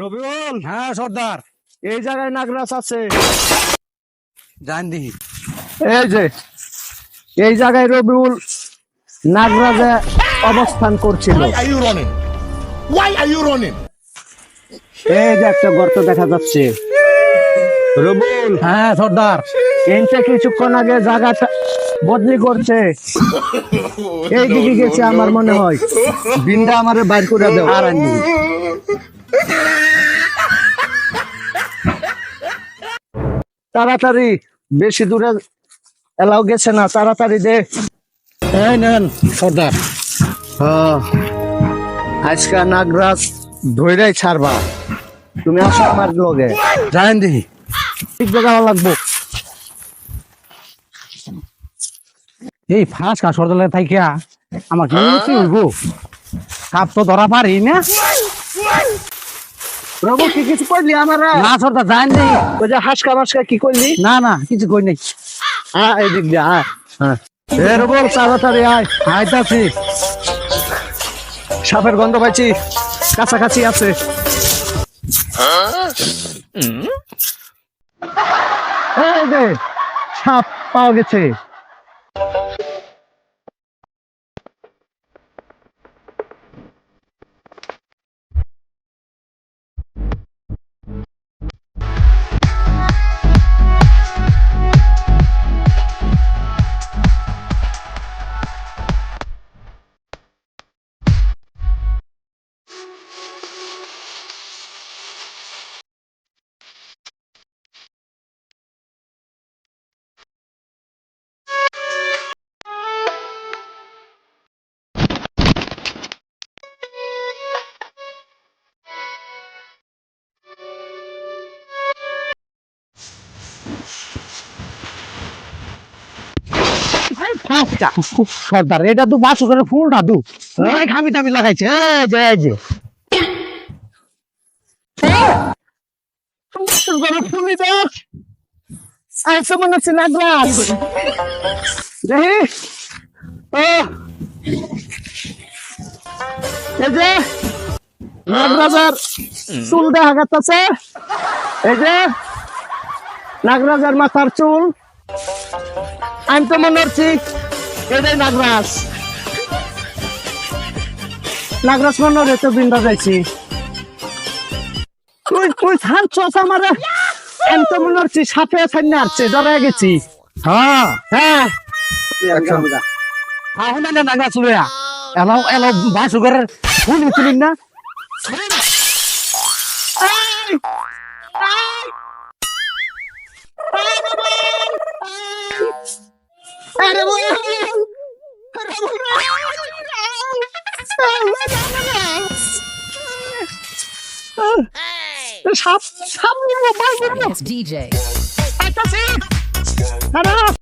রবিউল, হ্যাঁ সর্দার, এই জায়গায় নাগরাজ আছে। জান দিহি। এই জায়গায় রবিউল নাগরাজে অবস্থান করছিল। এই যে একটা গর্ত দেখা যাচ্ছে। রবিউল, হ্যাঁ সর্দার, এইটা কিছুক্ষণ আগে জায়গাটা বদলি করছে। এই দিকে গেছে আমার মনে হয়। বিনটা আমারে বাইর করে দাও। আর আনবি। তাড়াতাড়ি, বেশি দূরে এলাও গেছে না, তাড়াতাড়ি দে। এই নেন সর্দার। আজকে নাগরাজ ধৈরাই ছাড়বা। তুমি আসো আমার লগে, জান দিহি। ঠিক জায়গা লাগবো। এই ফাঁস কা সর্দার থাইকা আমাকে কি হইব? সাপ তো ধরা পারি না। প্রভু কি কিছু করলি আমার? না সর্দার, জান দিহি। ওই যে হাসকা মাসকা কি করলি? না না, কিছু কই নাই। এদিক দিয়ে আয়। এর বল তাড়াতাড়ি আয়। আইতাছি। সাপের গন্ধ পাইছি, কাছাকাছি আছে। এই যে সাপ পাওয়া গেছে। সর্দার, এটা তো বাসু করে ফুলটা দু খামি টামি লাগাইছে। এই যে ফুলি দেখ, আইসো মনে হচ্ছে নাগরাজ। দেখি, এই যে নাগরাজার চুল দেখা যাচ্ছে। এই যে নাগরাজার মাথার চুল। আমি তো মনে হচ্ছি এটাই নাগরাজ। নাগরাজ মনে হলে তো বৃন্দা যাইছি। তুই ছাড়ছস আমার। আমি তো মনে হচ্ছি সাপে ছাড়নে আসছে, ডরে গেছি। হ্যাঁ হ্যাঁ, আহুন না নাগা চুলিয়া এলাও এলাও বাসু করে ফুল তুলিন না। সাপ সাপ It's DJ. আচ্ছা